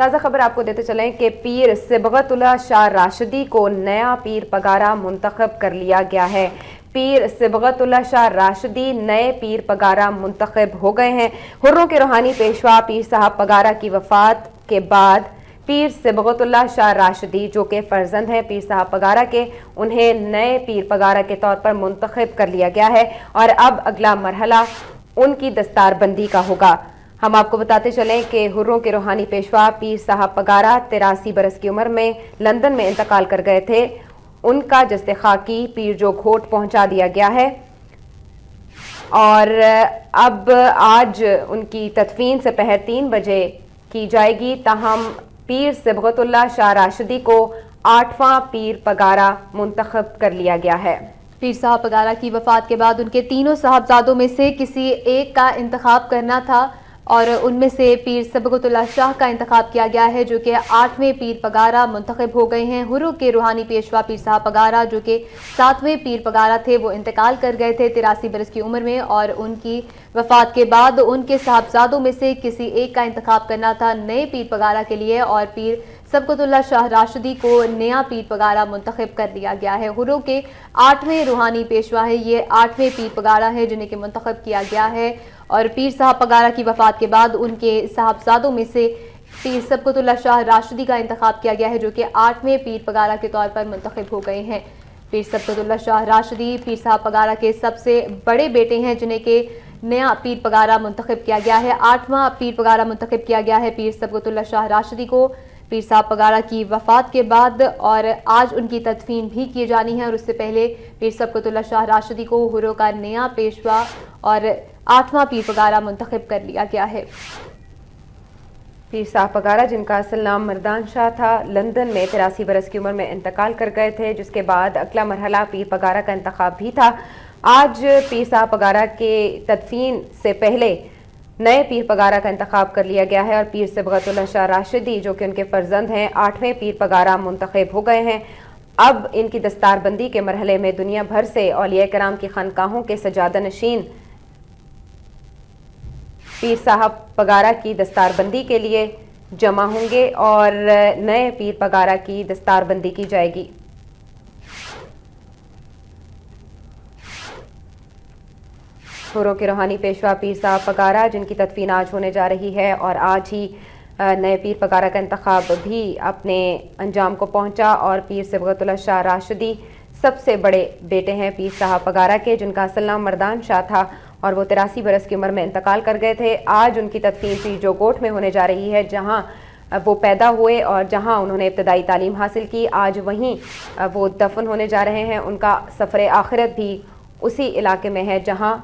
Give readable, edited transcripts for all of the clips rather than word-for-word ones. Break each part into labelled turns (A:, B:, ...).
A: تازہ خبر آپ کو دیتے چلیں کہ پیر صبغت اللہ شاہ راشدی کو نیا پیر پگارا منتخب کر لیا گیا ہے۔ پیر صبغت اللہ شاہ راشدی نئے پیر پگارا منتخب ہو گئے ہیں۔ حروں کے روحانی پیشوا پیر صاحب پگارا کی وفات کے بعد پیر صبغت اللہ شاہ راشدی جو کہ فرزند ہیں پیر صاحب پگارا کے، انہیں نئے پیر پگارا کے طور پر منتخب کر لیا گیا ہے اور اب اگلا مرحلہ ان کی دستار بندی کا ہوگا۔ ہم آپ کو بتاتے چلیں کہ حروں کے روحانی پیشوا پیر صاحب پگارا 83 برس کی عمر میں لندن میں انتقال کر گئے تھے۔ ان کا جسد خاکی پیر جو گھوٹ پہنچا دیا گیا ہے اور اب آج ان کی تدفین سپہر 3 بجے کی جائے گی، تاہم پیر صبغت اللہ شاہ راشدی کو 8واں پیر پگارا منتخب کر لیا گیا ہے۔
B: پیر صاحب پگارا کی وفات کے بعد ان کے تینوں صاحبزادوں میں سے کسی ایک کا انتخاب کرنا تھا اور ان میں سے پیر صبغت اللہ شاہ کا انتخاب کیا گیا ہے جو کہ 8ویں پیر پگارا منتخب ہو گئے ہیں۔ حروں کے روحانی پیشوا پیر صاحب پگارا جو کہ 7ویں پیر پگارا تھے، وہ انتقال کر گئے تھے 83 برس کی عمر میں، اور ان کی وفات کے بعد ان کے صاحبزادوں میں سے کسی ایک کا انتخاب کرنا تھا نئے پیر پگارا کے لیے، اور پیر صبغت اللہ شاہ راشدی کو نیا پیر پگارا منتخب کر دیا گیا ہے۔ حروں کے 8ویں روحانی پیشوا ہے، یہ 8ویں پیر پگارا ہے جنہیں کہ منتخب کیا گیا ہے، اور پیر صاحب پگارا کی وفات کے بعد ان کے صاحبزادوں میں سے پیر صبغت اللہ شاہ راشدی کا انتخاب کیا گیا ہے جو کہ 8ویں پیر پگارا کے طور پر منتخب ہو گئے ہیں۔ پیر صبغت اللہ شاہ راشدی پیر صاحب پگارا کے سب سے بڑے بیٹے ہیں جنہیں کہ نیا پیر پگارا منتخب کیا گیا ہے۔ 8واں پیر پگارا منتخب کیا گیا ہے پیر صبغت اللہ شاہ راشدی کو پیر صاحب پگارا کی وفات کے بعد، اور آج ان کی تدفین بھی کی جانی ہے، اور اس سے پہلے پیر صبغت اللہ شاہ راشدی کو حروں کا نیا پیشوا اور 8واں پیر پگارا منتخب کر لیا گیا ہے۔
A: پیر صاحب پگارا جن کا اصل نام مردان شاہ تھا، لندن میں 83 برس کی عمر میں انتقال کر گئے تھے، جس کے بعد اگلا مرحلہ پیر پگارا کا انتخاب بھی تھا۔ آج پیر صاحب پگارا کے تدفین سے پہلے نئے پیر پگارا کا انتخاب کر لیا گیا ہے اور پیر صبغت اللہ شاہ راشدی جو کہ ان کے فرزند ہیں 8ویں پیر پگارا منتخب ہو گئے ہیں۔ اب ان کی دستار بندی کے مرحلے میں دنیا بھر سے اولیاء کرام کی خانقاہوں کے سجادہ نشین پیر صاحب پگارا کی دستار بندی کے لیے جمع ہوں گے اور نئے پیر پگارا کی دستار بندی کی جائے گی۔ حروں کے روحانی پیشوا پیر صاحب پگارا جن کی تدفین آج ہونے جا رہی ہے، اور آج ہی نئے پیر پگارا کا انتخاب بھی اپنے انجام کو پہنچا، اور پیر صبغت اللہ شاہ راشدی سب سے بڑے بیٹے ہیں پیر صاحب پگارا کے جن کا اصل نام مردان شاہ تھا اور وہ 83 برس کی عمر میں انتقال کر گئے تھے۔ آج ان کی تدفین پیر جو گوٹ میں ہونے جا رہی ہے جہاں وہ پیدا ہوئے اور جہاں انہوں نے ابتدائی تعلیم حاصل کی، آج وہیں وہ دفن ہونے جا رہے ہیں۔ ان کا سفر آخرت بھی اسی علاقے میں ہے جہاں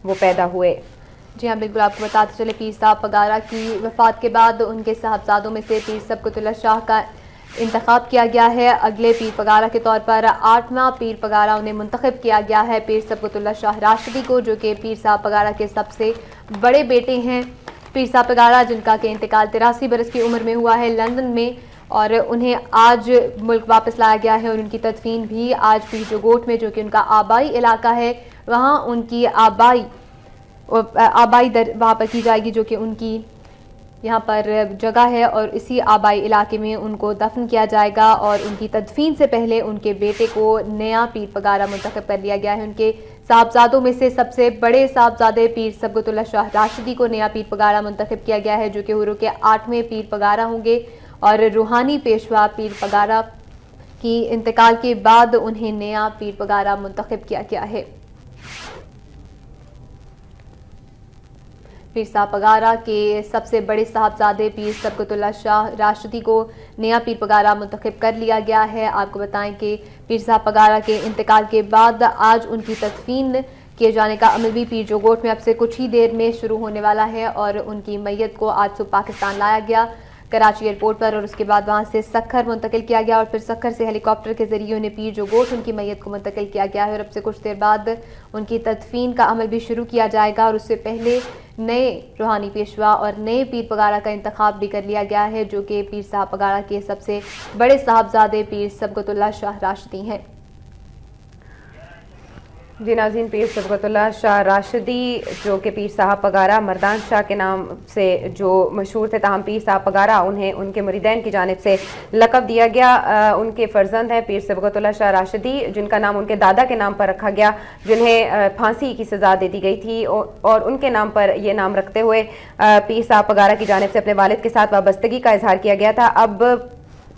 A: وہ پیدا ہوئے۔
B: جی ہاں بالکل، آپ کو بتاتے چلے پیر صاحب پگارا کی وفات کے بعد ان کے صاحبزادوں میں سے پیر صبغت اللہ شاہ کا انتخاب کیا گیا ہے اگلے پیر پگارا کے طور پر۔ 8واں پیر پگارا انہیں منتخب کیا گیا ہے پیر صبغت اللہ شاہ راشدی کو جو کہ پیر صاحب پگارا کے سب سے بڑے بیٹے ہیں۔ پیر صاحب پگارا جن کا کہ انتقال 83 برس کی عمر میں ہوا ہے لندن میں، اور انہیں آج ملک واپس لایا گیا ہے، اور ان کی تدفین بھی آج پیر جو گوٹ میں جو کہ ان کا آبائی علاقہ ہے وہاں ان کی آبائی وہاں پر کی جائے گی جو کہ ان کی یہاں پر جگہ ہے، اور اسی آبائی علاقے میں ان کو دفن کیا جائے گا، اور ان کی تدفین سے پہلے ان کے بیٹے کو نیا پیر پگارا منتخب کر لیا گیا ہے۔ ان کے صاحبزادوں میں سے سب سے بڑے صاحبزادے پیر صبغت اللہ شاہ راشدی کو نیا پیر پگارا منتخب کیا گیا ہے جو کہ حروں کے 8ویں پیر پگارا ہوں گے، اور روحانی پیشوا پیر پگارا کی انتقال کے بعد انہیں نیا پیر پگارا منتخب کیا گیا ہے۔ پیر صاحب پگارا کے سب سے بڑے صاحبزادے پیر صبغت اللہ شاہ راشدی کو نیا پیر پگارا منتخب کر لیا گیا ہے۔ آپ کو بتائیں کہ پیر صاحب پگارا کے انتقال کے بعد آج ان کی تدفین کیے جانے کا عمل بھی پیر جو گوٹ میں اب سے کچھ ہی دیر میں شروع ہونے والا ہے، اور ان کی میت کو آج صبح پاکستان لایا گیا کراچی ایئرپورٹ پر، اور اس کے بعد وہاں سے سکھر منتقل کیا گیا، اور پھر سکھر سے ہیلی کاپٹر کے ذریعے انہیں پیر جو گوٹ ان کی میت کو منتقل کیا گیا ہے، اور اب سے کچھ دیر بعد ان کی تدفین کا عمل بھی شروع کیا جائے گا، اور اس سے پہلے نئے روحانی پیشوا اور نئے پیر پگارا کا انتخاب بھی کر لیا گیا ہے جو کہ پیر صاحب پگارا کے سب سے بڑے صاحبزادے پیر صبغت اللہ شاہ راشدی ہیں۔
A: جی ناظرین، پیر صبغت شاہ راشدی جو کہ پیر صاحب پگارا مردان شاہ کے نام سے جو مشہور تھے، تاہم پیر صاحب پگارا انہیں ان کے مریدین کی جانب سے لقب دیا گیا۔ ان کے فرزند ہیں پیر صبغت شاہ راشدی، جن کا نام ان کے دادا کے نام پر رکھا گیا، جنہیں پھانسی کی سزا دے دی گئی تھی، اور ان کے نام پر یہ نام رکھتے ہوئے پیر صاحب پگارا کی جانب سے اپنے والد کے ساتھ وابستگی کا اظہار کیا گیا تھا۔ اب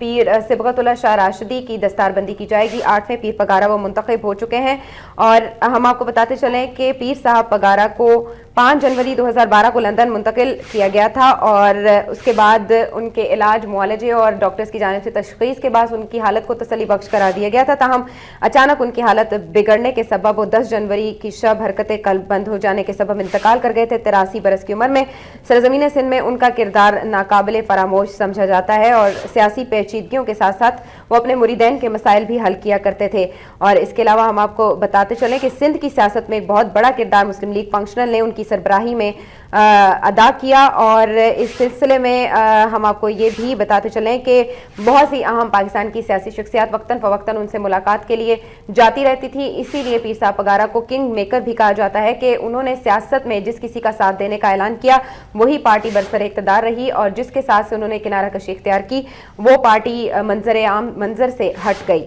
A: پیر صبغت شاہ راشدی کی دستار بندی کی جائے گی۔ 8ویں پیر پگارا وہ منتخب ہو چکے ہیں، اور ہم آپ کو بتاتے چلیں کہ پیر صاحب پگارا کو 5 جنوری 2012 کو لندن منتقل کیا گیا تھا، اور اس کے بعد ان کے علاج، معالجے اور ڈاکٹرز کی جانب سے تشخیص کے بعد ان کی حالت کو تسلی بخش قرار دیا گیا تھا، تاہم اچانک ان کی حالت بگڑنے کے سبب وہ 10 جنوری کی شب حرکت قلب بند ہو جانے کے سبب انتقال کر گئے تھے۔ 83 برس کی عمر میں سرزمین سندھ میں ان کا کردار ناقابل فراموش سمجھا جاتا ہے، اور سیاسی پیچیدگیوں کے ساتھ ساتھ وہ اپنے مریدین کے مسائل بھی حل کیا کرتے تھے۔ اور اس کے علاوہ ہم آپ کو بتاتے چلیں کہ سندھ کی سیاست میں ایک بہت بڑا کردار مسلم لیگ فنکشنل نے ان کی سربراہی میں ادا کیا، اور اس سلسلے میں ہم آپ کو یہ بھی بتاتے چلیں کہ بہت سی اہم پاکستان کی سیاسی شخصیات وقتاً فوقتاً ان سے ملاقات کے لیے جاتی رہتی تھی۔ اسی لیے پیر صاحب پگارا کو کنگ میکر بھی کہا جاتا ہے کہ انہوں نے سیاست میں جس کسی کا ساتھ دینے کا اعلان کیا وہی پارٹی برسر اقتدار رہی، اور جس کے ساتھ سے انہوں نے کنارہ کشی اختیار کی وہ پارٹی منظر سے ہٹ گئی۔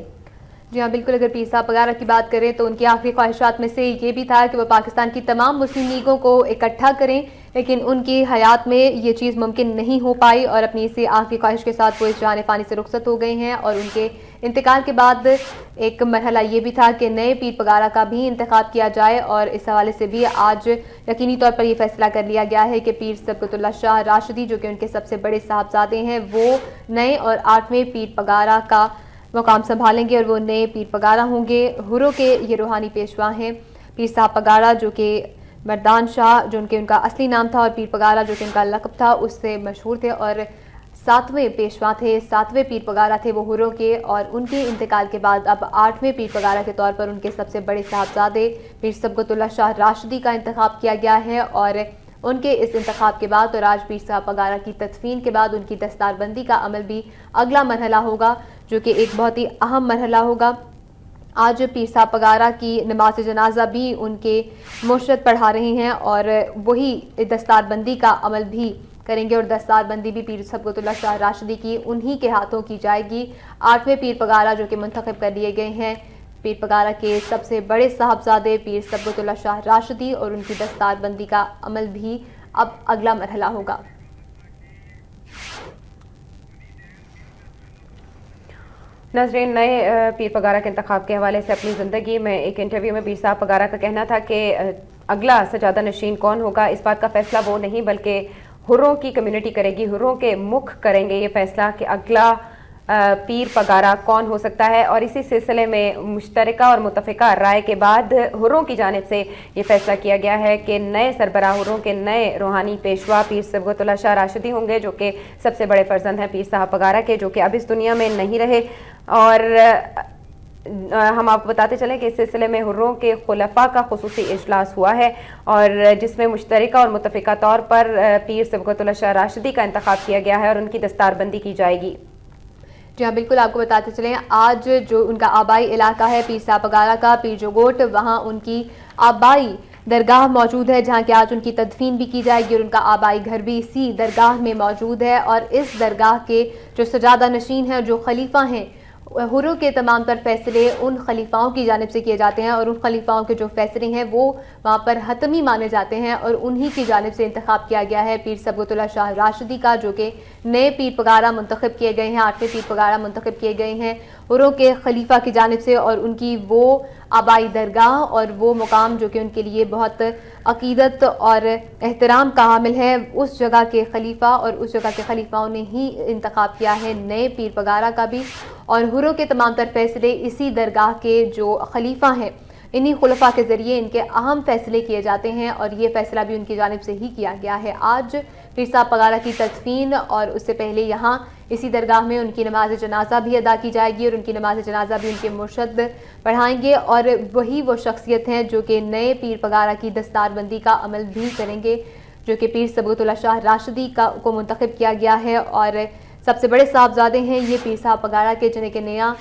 B: جی ہاں بالکل، اگر پیر صاحب پگارا کی بات کریں تو ان کی آخری خواہشات میں سے یہ بھی تھا کہ وہ پاکستان کی تمام مسلم لیگوں کو اکٹھا کریں، لیکن ان کی حیات میں یہ چیز ممکن نہیں ہو پائی، اور اپنی اسی آخری خواہش کے ساتھ وہ اس جہان فانی سے رخصت ہو گئے ہیں۔ اور ان کے انتقال کے بعد ایک مرحلہ یہ بھی تھا کہ نئے پیر پگارا کا بھی انتخاب کیا جائے، اور اس حوالے سے بھی آج یقینی طور پر یہ فیصلہ کر لیا گیا ہے کہ پیر صبغت شاہ راشدی جو کہ ان کے سب سے بڑے صاحبزادے ہیں، وہ نئے اور 8ویں پیر پگارا کا مقام سنبھالیں گے، اور وہ نئے پیر پگارا ہوں گے۔ ہروں کے یہ روحانی پیشوا ہیں۔ پیر صاحب پگارا جو کہ مردان شاہ جو ان کا اصلی نام تھا، اور پیر پگارا جو کہ ان کا لقب تھا، اس سے مشہور تھے، اور 7ویں پیشوا تھے، 7ویں پیر پگارا تھے وہ ہروں کے، اور ان کے انتقال کے بعد اب 8ویں پیر پگارا کے طور پر ان کے سب سے بڑے صاحبزادے پیر صبغت شاہ راشدی کا انتخاب کیا گیا ہے، اور ان کے اس انتخاب کے بعد اور آج پیر صاحب پگارا کی تدفین کے بعد ان کی دستار بندی کا عمل بھی اگلا مرحلہ ہوگا، جو کہ ایک بہت ہی اہم مرحلہ ہوگا۔ آج پیر صاحب پگارا کی نماز جنازہ بھی ان کے مرشد پڑھا رہے ہیں، اور وہی دستار بندی کا عمل بھی کریں گے، اور دستار بندی بھی پیر صبغت شاہ راشدی کی انہی کے ہاتھوں کی جائے گی۔ 8ویں پیر پگارا جو کہ منتخب کر لیے گئے ہیں پیر پگارا کے سب سے بڑے صاحبزادے پیر صبغت شاہ راشدی، اور ان کی دستار بندی کا عمل بھی اب اگلا مرحلہ ہوگا۔
A: ناظرین، نئے پیر پگارا کے انتخاب کے حوالے سے اپنی زندگی میں ایک انٹرویو میں پیر صاحب پگارا کا کہنا تھا کہ اگلا سجادہ نشین کون ہوگا اس بات کا فیصلہ وہ نہیں بلکہ ہروں کی کمیونٹی کرے گی، ہروں کے مکھ کریں گے یہ فیصلہ کہ اگلا پیر پگارا کون ہو سکتا ہے، اور اسی سلسلے میں مشترکہ اور متفقہ رائے کے بعد ہروں کی جانب سے یہ فیصلہ کیا گیا ہے کہ نئے سربراہ ہروں کے نئے روحانی پیشوا پیر صبغت شاہ راشدی ہوں گے، جو کہ سب سے بڑے فرزند ہیں پیر صاحب پگارا کے، جو کہ اب اس دنیا میں نہیں رہے۔ اور ہم آپ کو بتاتے چلیں کہ اس سلسلے میں ہروں کے خلفاء کا خصوصی اجلاس ہوا ہے، اور جس میں مشترکہ اور متفقہ طور پر پیر صبغت شاہ راشدی کا انتخاب کیا گیا ہے اور ان کی دستار بندی کی جائے گی۔
B: جی ہاں بالکل، آپ کو بتاتے چلیں آج جو ان کا آبائی علاقہ ہے پیر صاحب پگارا کا پیر جوگوٹ، وہاں ان کی آبائی درگاہ موجود ہے جہاں کہ آج ان کی تدفین بھی کی جائے گی، اور ان کا آبائی گھر بھی اسی درگاہ میں موجود ہے، اور اس درگاہ کے جو سجادہ نشین ہیں، جو خلیفہ ہیں، ہروں کے تمام تر فیصلے ان خلیفاؤں کی جانب سے کیے جاتے ہیں، اور ان خلیفاؤں کے جو فیصلے ہیں وہ وہاں پر حتمی مانے جاتے ہیں، اور انہی کی جانب سے انتخاب کیا گیا ہے پیر صبغت شاہ راشدی کا، جو کہ نئے پیر پگارا منتخب کیے گئے ہیں، 8ویں پیر پگارا منتخب کیے گئے ہیں ہروں کے خلیفہ کی جانب سے، اور ان کی وہ آبائی درگاہ اور وہ مقام جو کہ ان کے لیے بہت عقیدت اور احترام کا حامل ہے، اس جگہ کے خلیفہ اور اس جگہ کے خلیفاؤں نے ہی انتخاب کیا ہے نئے پیر پگارا کا بھی، اور ہروں کے تمام تر فیصلے اسی درگاہ کے جو خلیفہ ہیں انہی خلفاء کے ذریعے ان کے اہم فیصلے کیے جاتے ہیں، اور یہ فیصلہ بھی ان کی جانب سے ہی کیا گیا ہے۔ آج پیر صاحب پگارا کی تدفین اور اس سے پہلے یہاں اسی درگاہ میں ان کی نماز جنازہ بھی ادا کی جائے گی، اور ان کی نماز جنازہ بھی ان کے مرشد پڑھائیں گے، اور وہی وہ شخصیت ہیں جو کہ نئے پیر پگارا کی دستار بندی کا عمل بھی کریں گے، جو کہ پیر صبغت شاہ راشدی کو منتخب کیا گیا ہے، اور سب سے بڑے صاحبزادے ہیں یہ پیر صاحب پگارا کے، جنہیں کہ نیا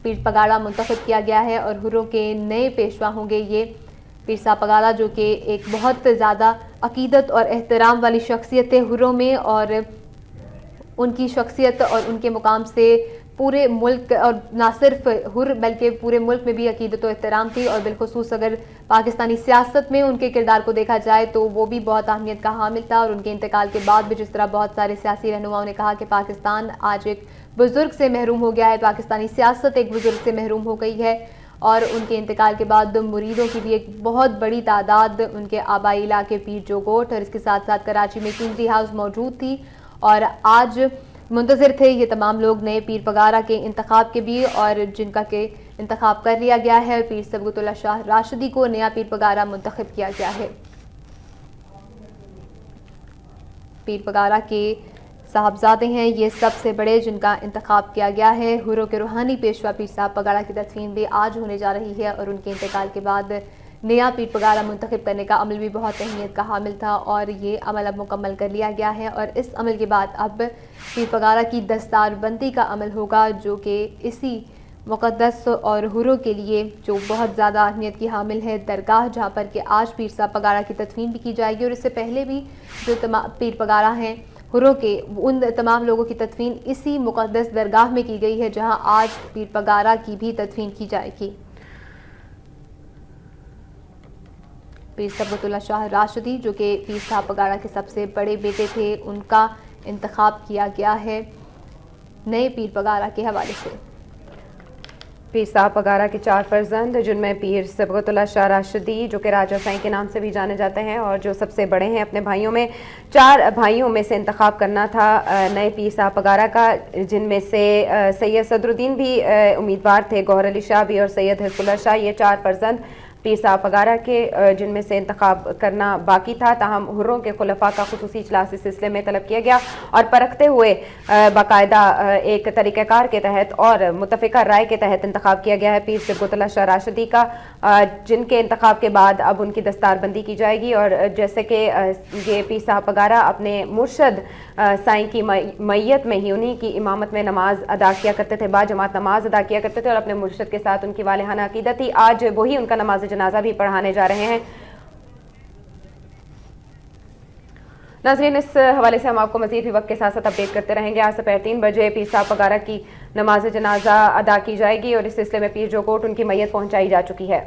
B: پیر پگاڑا منتخب کیا گیا ہے اور حروں کے نئے پیشوا ہوں گے یہ پیر صاحب پگاڑا، جو کہ ایک بہت زیادہ عقیدت اور احترام والی شخصیت ہے حروں میں، اور ان کی شخصیت اور ان کے مقام سے پورے ملک اور نہ صرف حر بلکہ پورے ملک میں بھی عقیدت و احترام تھی، اور بالخصوص اگر پاکستانی سیاست میں ان کے کردار کو دیکھا جائے تو وہ بھی بہت اہمیت کا حامل تھا، اور ان کے انتقال کے بعد بھی جس طرح بہت سارے سیاسی رہنماؤں نے کہا کہ پاکستان آج ایک بزرگ سے محروم ہو گیا ہے، پاکستانی سیاست ایک بزرگ سے محروم ہو گئی ہے، اور ان کے انتقال کے بعد مریدوں کی بھی ایک بہت بڑی تعداد ان کے آبائی علاقے پیر جوگوٹ اور اس کے ساتھ ساتھ کراچی میں کنگری ہاؤس موجود تھی، اور آج منتظر تھے یہ تمام لوگ نئے پیر پگارا کے انتخاب کے بھی، اور جن کا کہ انتخاب کر لیا گیا ہے۔ پیر صبغت اللہ شاہ راشدی کو نیا پیر پگارا منتخب کیا گیا ہے۔ پیر پگارا کے صاحبزادے ہیں یہ سب سے بڑے جن کا انتخاب کیا گیا ہے۔ حروں کے روحانی پیشوا پیر صاحب پگاڑا کی تدفین بھی آج ہونے جا رہی ہے، اور ان کے انتقال کے بعد نیا پیر پگارا منتخب کرنے کا عمل بھی بہت اہمیت کا حامل تھا، اور یہ عمل اب مکمل کر لیا گیا ہے، اور اس عمل کے بعد اب پیر پگارا کی دستار بندی کا عمل ہوگا، جو کہ اسی مقدس اور حروں کے لیے جو بہت زیادہ اہمیت کی حامل ہے درگاہ، جہاں پر کہ آج پیر صاحب پگاڑا کی تدفین بھی کی جائے گی، اور اس سے پہلے بھی جو پیر پگارا ہیں حروں کے ان تمام لوگوں کی تدفین اسی مقدس درگاہ میں کی گئی ہے جہاں آج پیر پگارا کی بھی تدفین کی جائے گی۔ پیر صبغت اللہ شاہ راشدی جو کہ پیر صاحب پگاڑا کے سب سے بڑے بیٹے تھے، ان کا انتخاب کیا گیا ہے نئے پیر پگارا کے حوالے سے۔
A: پیر صاحب پگارا کے 4 فرزند جن میں پیر صبغت اللہ شاہ راشدی جو کہ راجہ سائیں کے نام سے بھی جانے جاتے ہیں اور جو سب سے بڑے ہیں اپنے بھائیوں میں، 4 بھائیوں میں سے انتخاب کرنا تھا نئے پیر صاحب پگارا کا، جن میں سے سید صدر الدین بھی امیدوار تھے، گوہر علی شاہ بھی، اور سید حزب اللہ شاہ، یہ 4 فرزند پیر صاحب پگارا کے جن میں سے انتخاب کرنا باقی تھا، تاہم حروں کے خلفاء کا خصوصی اجلاس اس سلسلے میں طلب کیا گیا اور پرکھتے ہوئے باقاعدہ ایک طریقہ کار کے تحت اور متفقہ رائے کے تحت انتخاب کیا گیا ہے پیر صبغت اللہ شاہ راشدی کا، جن کے انتخاب کے بعد اب ان کی دستار بندی کی جائے گی۔ اور جیسے کہ یہ پیر صاحب پگارا اپنے مرشد سائیں کی میت میں ہی انہی کی امامت میں نماز ادا کیا کرتے تھے، با جماعت نماز ادا کیا کرتے تھے، اور اپنے مرشد کے ساتھ ان کی والہانہ عقیدت تھی، آج وہی ان کا نماز جنازہ بھی پڑھانے جا رہے ہیں۔ ناظرین، اس حوالے سے ہم آپ کو مزید بھی وقت کے ساتھ ساتھ اپڈیٹ کرتے رہیں گے۔ آج دوپہر 3 بجے پیر صاحب پگارا کی نماز جنازہ ادا کی جائے گی اور اس سلسلے میں پیر جوگوٹ ان کی میت پہنچائی جا چکی ہے۔